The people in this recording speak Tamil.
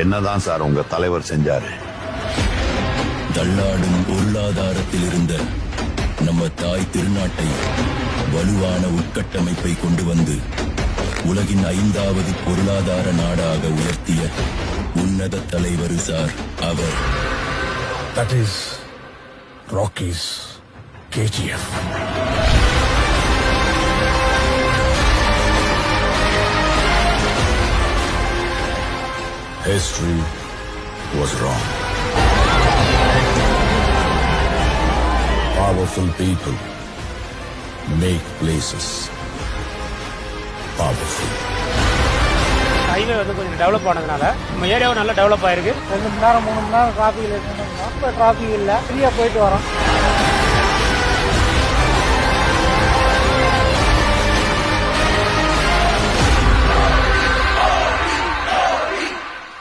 என்னதான் சார் உங்க தலைவர் செஞ்சாரு? தள்ளாடும் பொருளாதாரத்தில் இருந்த நம்ம தாய் திருநாட்டை வலுவான உட்கட்டமைப்பை கொண்டு வந்து உலகின் 5வது பொருளாதார நாடாக உயர்த்திய உன்னத தலைவர் சார் அவர். That is Rocky's KGF. History was wrong. Powerful people make places powerful. Highway வந்து கொஞ்சம் டெவலப் ஆனதுனால நம்ம ஏரியாவும் நல்லா டெவலப் ஆயிருக்கு. 2 மணி நேரம் 3 மணி நேரம் டிராஃபிக்ல இருக்கணும். டிராஃபிக் இல்லை, ஃப்ரீயா போயிட்டு வரோம்.